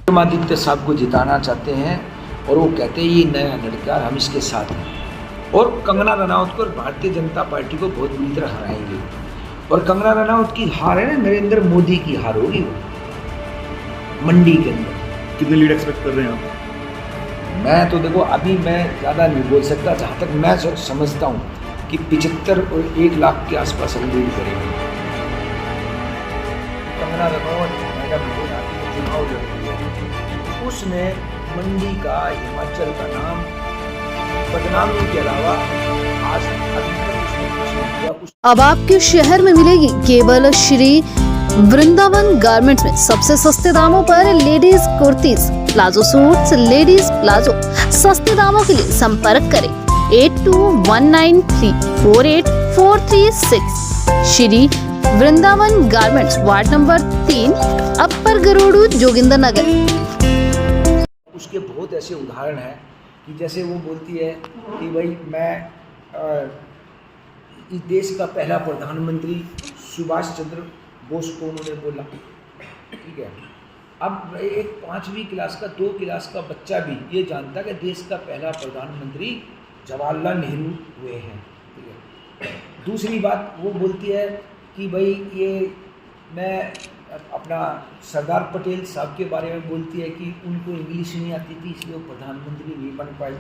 विक्रमादित्य साहब को जिताना चाहते हैं और वो कहते हैं ये नया लड़का, हम इसके साथ हैं। और कंगना रनावत को भारतीय जनता पार्टी को बहुत बुरी तरह हराएंगे। और कंगना रनावत की हार है ना, नरेंद्र मोदी की हार होगी वो मंडी के अंदर। कितनी लीड एक्सपेक्ट कर रहे हैं आप? मैं तो देखो अभी मैं ज़्यादा नहीं बोल सकता, जहाँ तक मैं समझता हूँ कि 75 और 1 लाख के आसपास हम लीड करेंगे। कंगना रनावत मैडम चुनाव लड़ रही है, उसने मंडी का, हिमाचल का नाम बदनामी के अलावा आज अभी तक उसने कुछ नहीं किया। अब आपके शहर में मिलेगी केवल श्री वृंदावन गारमेंट्स में सबसे सस्ते दामों पर ladies kurtis, palazzo suits, ladies palazzo. सस्ते दामों के लिए संपर्क करें 8219348436। Shri Vrindavan garments, ward number 3, अपर गरुड़, जोगिंदर नगर। उसके बहुत ऐसे उदाहरण हैं कि जैसे वो बोलती है कि भाई मैं इस देश का पहला प्रधानमंत्री सुभाष चंद्र बोस को उन्होंने बोला, ठीक है। अब एक 5वीं क्लास का, 2 क्लास का बच्चा भी ये जानता है कि देश का पहला प्रधानमंत्री जवाहरलाल नेहरू हुए हैं, ठीक है। दूसरी बात वो बोलती है कि भाई ये मैं अपना सरदार पटेल साहब के बारे में बोलती है कि उनको इंग्लिश नहीं आती थी इसलिए वो प्रधानमंत्री नहीं बन पाए,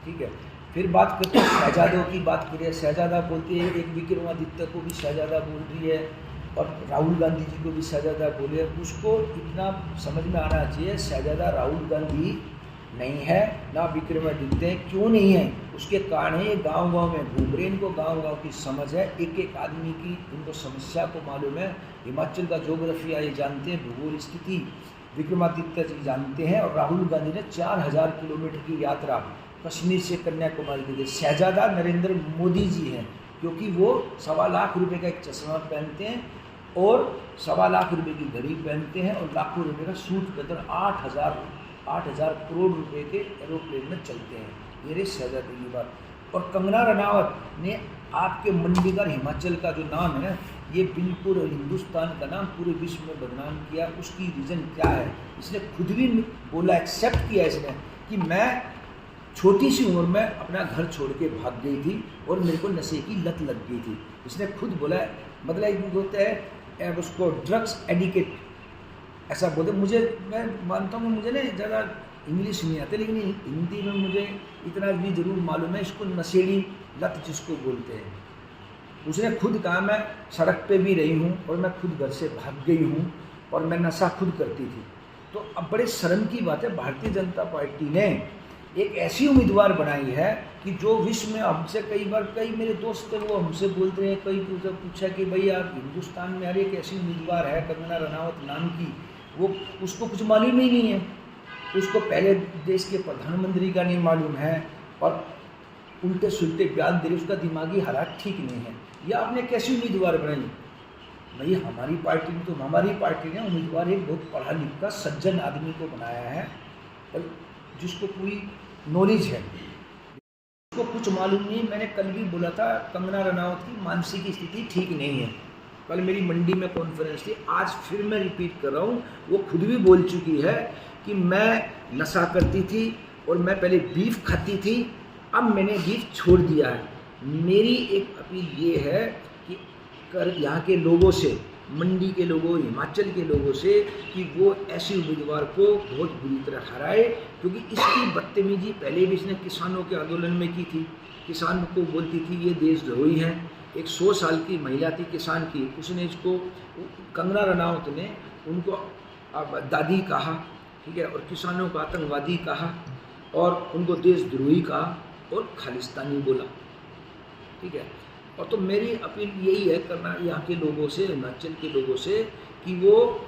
ठीक है। फिर बात करते हैं शहजादों की, बात करें शहजादा बोलती है, एक विक्रमादित्य को भी शहजादा बोल रही है और राहुल गांधी जी को भी शहजादा बोले। उसको इतना समझ में आना चाहिए, शहजादा राहुल गांधी नहीं है ना विक्रमादित्य। क्यों नहीं है? उसके कारण है ये गाँव-गाँव में घूम रहे, इनको गाँव-गाँव की समझ है, एक एक आदमी की इनको समस्या को मालूम है। हिमाचल का जोग्राफिया ये जानते हैं, भूगोल स्थिति विक्रमादित्य जी जानते हैं। और राहुल गांधी ने 4000 किलोमीटर की यात्रा कश्मीर से कन्याकुमारी की थी। शहजादा नरेंद्र मोदी जी हैं, क्योंकि वो 1.25 लाख रुपये का एक चश्मा पहनते हैं और 1.25 लाख रुपये की घड़ी पहनते हैं और लाखों रुपये का सूट पहनते, 8,000 करोड़ रुपए के एरोप्लेन में चलते हैं। ये रही शहजादी की बात। और कंगना रनावत ने आपके मंडी का, हिमाचल का जो नाम है ना, ये बिल्कुल हिंदुस्तान का नाम पूरे विश्व में बदनाम किया। उसकी रीज़न क्या है? इसने खुद भी बोला, एक्सेप्ट किया इसने कि मैं छोटी सी उम्र में अपना घर छोड़ के भाग गई थी और मेरे को नशे की लत लग गई थी। इसने खुद बोला, मतलब एक होता है उसको ड्रग्स एडिक्ट ऐसा बोलते। मुझे, मैं मानता हूँ मुझे ना ज़्यादा इंग्लिश नहीं आती, लेकिन हिंदी में मुझे इतना भी ज़रूर मालूम है, इसको नशेड़ी लत जिसको बोलते हैं। उसने खुद कहा मैं सड़क पे भी रही हूँ और मैं खुद घर से भाग गई हूँ और मैं नशा खुद करती थी। तो अब बड़े शर्म की बात है, भारतीय जनता पार्टी ने एक ऐसी उम्मीदवार बनाई है कि जो विश्व में हमसे कई मेरे दोस्त हैं वो हमसे बोलते हैं, कई पूछा कि भाई आप हिंदुस्तान में यार एक ऐसी उम्मीदवार है कंगना रनावत नाम की, वो उसको कुछ मालूम ही नहीं है, उसको पहले देश के प्रधानमंत्री का नहीं मालूम है और उल्टे सुलटे बयान दे रहे, उसका दिमागी हालात ठीक नहीं है। यह आपने कैसी उम्मीदवार बनाई? भाई हमारी पार्टी ने उम्मीदवार एक बहुत पढ़ा लिखा सज्जन आदमी को बनाया है और जिसको पूरी नॉलेज है, उसको कुछ मालूम नहीं। मैंने कल भी बोला था कंगना रनावत की मानसिक स्थिति ठीक नहीं है। कल मेरी मंडी में कॉन्फ्रेंस थी, आज फिर मैं रिपीट कर रहा हूँ, वो खुद भी बोल चुकी है कि मैं नशा करती थी और मैं पहले बीफ खाती थी, अब मैंने बीफ छोड़ दिया है। मेरी एक अपील ये है कि यहाँ के लोगों से, मंडी के लोगों, हिमाचल के लोगों से, कि वो ऐसी उम्मीदवार को बहुत बुरी तरह हराए, क्योंकि इसकी बदतमीजी पहले भी इसने किसानों के आंदोलन में की थी। किसान को बोलती थी ये देशद्रोही हैं। एक 100 साल की महिला थी किसान की, उसने इसको, कंगना रनावत ने उनको दादी कहा, ठीक है, और किसानों को आतंकवादी कहा और उनको देशद्रोही कहा और खालिस्तानी बोला, ठीक है। और तो मेरी अपील यही है करना यहाँ के लोगों से, हिमाचल के लोगों से, कि वो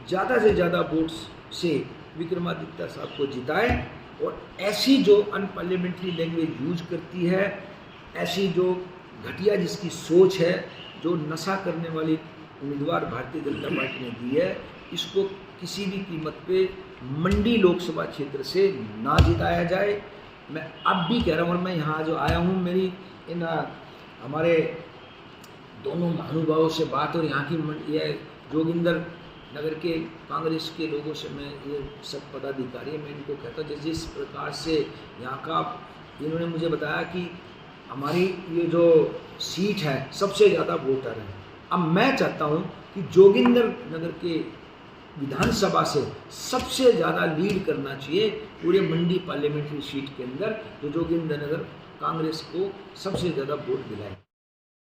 ज़्यादा से ज़्यादा वोट्स से विक्रमादित्य साहब को जिताएं और ऐसी जो अनपार्लियामेंट्री लैंग्वेज यूज करती है, ऐसी जो घटिया जिसकी सोच है, जो नशा करने वाली उम्मीदवार भारतीय जनता पार्टी ने दी है, इसको किसी भी कीमत पे मंडी लोकसभा क्षेत्र से ना जिताया जाए। मैं अब भी कह रहा हूँ, और मैं यहाँ जो आया हूँ, मेरी इन हमारे दोनों महानुभावों से बात, और यहाँ की जोगिंदर नगर के कांग्रेस के लोगों से मैं ये सब पदाधिकारी मैं इनको कहता हूँ जिस प्रकार से यहाँ का इन्होंने मुझे बताया कि हमारी ये जो सीट है सबसे ज़्यादा वोटर है। अब मैं चाहता हूँ कि जोगिंदर नगर के विधानसभा से सबसे ज़्यादा लीड करना चाहिए पूरे मंडी पार्लियामेंट्री सीट के अंदर, तो जोगिंदर नगर कांग्रेस को सबसे ज़्यादा वोट दिलाए।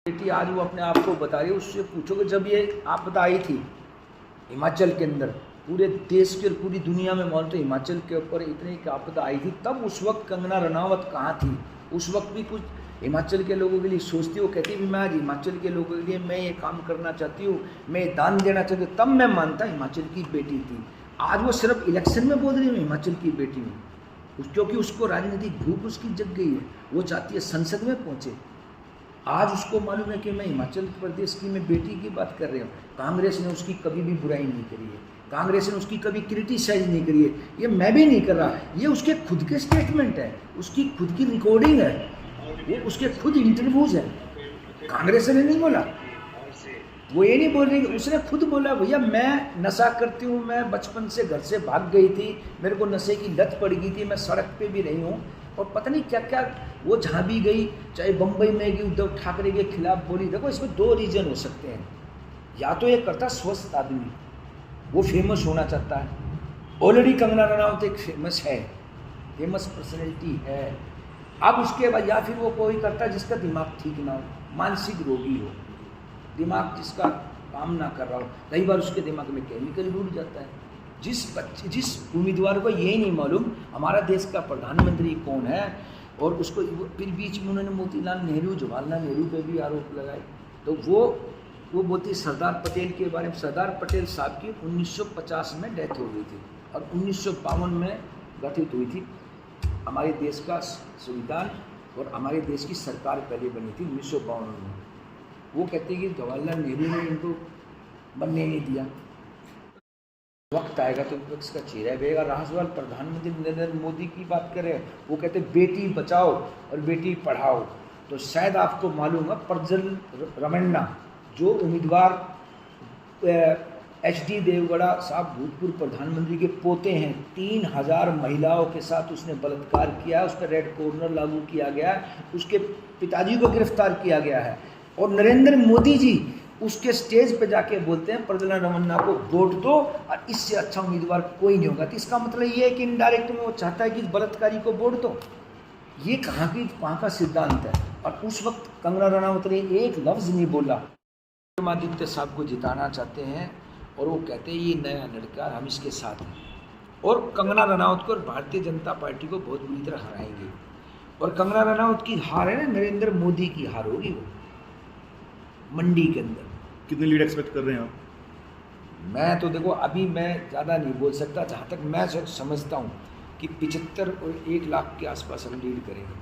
बेटी आज वो अपने आप को बता रही है, उससे पूछो कि जब ये आपदा आई थी हिमाचल के अंदर, पूरे देश के और पूरी दुनिया में मान तो हिमाचल के ऊपर इतनी आपदा आई थी, तब उस वक्त कंगना रनावत कहाँ थी? उस वक्त भी कुछ हिमाचल के लोगों के लिए सोचती, वो कहती भी मैं आज हिमाचल के लोगों के लिए मैं ये काम करना चाहती हूँ, मैं दान देना चाहती हूँ, तब मैं मानता हिमाचल की बेटी थी। आज वो सिर्फ इलेक्शन में बोल रही है हिमाचल की बेटी में, क्योंकि उसको राजनीतिक भूख उसकी जग गई है, वो चाहती है संसद में पहुँचे। आज उसको मालूम है कि मैं हिमाचल प्रदेश की मैं बेटी की बात कर रही हूँ। कांग्रेस ने उसकी कभी भी बुराई नहीं करी है, कांग्रेस ने उसकी कभी क्रिटिसाइज नहीं करी है, ये मैं भी नहीं कर रहा, ये उसके खुद के स्टेटमेंट है, उसकी खुद की रिकॉर्डिंग है, वो उसके खुद इंटरव्यूज है। कांग्रेस ने नहीं बोला, वो ये नहीं बोल रही, उसने खुद बोला भैया मैं नशा करती हूँ, मैं बचपन से घर से भाग गई थी, मेरे को नशे की लत पड़ गई थी, मैं सड़क पे भी रही हूँ और पता नहीं क्या क्या वो जहाँ भी गई, चाहे बम्बई में गई उद्धव ठाकरे के खिलाफ बोली। देखो इसमें दो रीजन हो सकते हैं, या तो ये करता स्वस्थ आदमी, वो फेमस होना चाहता है, ऑलरेडी कंगना रनावत एक फेमस है, फेमस पर्सनैलिटी है। अब उसके बाद या फिर वो कोई करता है जिसका दिमाग ठीक ना हो, मानसिक रोगी हो, दिमाग जिसका काम ना कर रहा हो, कई बार उसके दिमाग में केमिकल घुल जाता है। जिस उम्मीदवार को यही नहीं मालूम हमारा देश का प्रधानमंत्री कौन है, और उसको फिर बीच में उन्होंने मोतीलाल नेहरू, जवाहरलाल नेहरू पे भी आरोप लगाए, तो वो बोलती सरदार पटेल के बारे में। सरदार पटेल साहब की 1950 में डेथ हो गई थी और 1952 में गठित हुई थी हमारे देश का संविधान, और हमारे देश की सरकार पहले बनी थी 1952 में। वो कहते हैं कि जवाहरलाल नेहरू ने इनको बनने नहीं दिया, वक्त आएगा तो विपक्ष का चेहरा बेगा। रहा सवाल प्रधानमंत्री नरेंद्र मोदी की बात करें, वो कहते बेटी बचाओ और बेटी पढ़ाओ, तो शायद आपको मालूम है प्रज्वल रमन्ना जो उम्मीदवार HD देवगौड़ा साहब भूतपूर्व प्रधानमंत्री के पोते हैं, 3000 महिलाओं के साथ उसने बलात्कार किया, उस पर रेड कॉर्नर लागू किया गया, उसके पिताजी को गिरफ्तार किया गया है, और नरेंद्र मोदी जी उसके स्टेज पे जाके बोलते हैं प्रज्वल रमन्ना को वोट दो और इससे अच्छा उम्मीदवार कोई नहीं होगा। तो इसका मतलब ये है कि इनडायरेक्ट में वो चाहता है कि बलात्कारी को वोट दो। ये कहाँ का सिद्धांत है? और उस वक्त कंगना रनावत ने एक लफ्ज़ नहीं बोला। आदित्य साहब को जिताना चाहते हैं और वो कहते हैं ये नया लड़का, हम इसके साथ हैं, और कंगना रनावत को और भारतीय जनता पार्टी को बहुत बुरी तरह हराएंगे। और कंगना रनावत की हार है ना, नरेंद्र मोदी की हार होगी वो मंडी के अंदर। कितनी लीड एक्सपेक्ट कर रहे हैं आप? मैं तो देखो अभी मैं ज़्यादा नहीं बोल सकता, जहाँ तक मैं समझता हूँ कि 75 और 1 लाख के आसपास हम लीड करेंगे।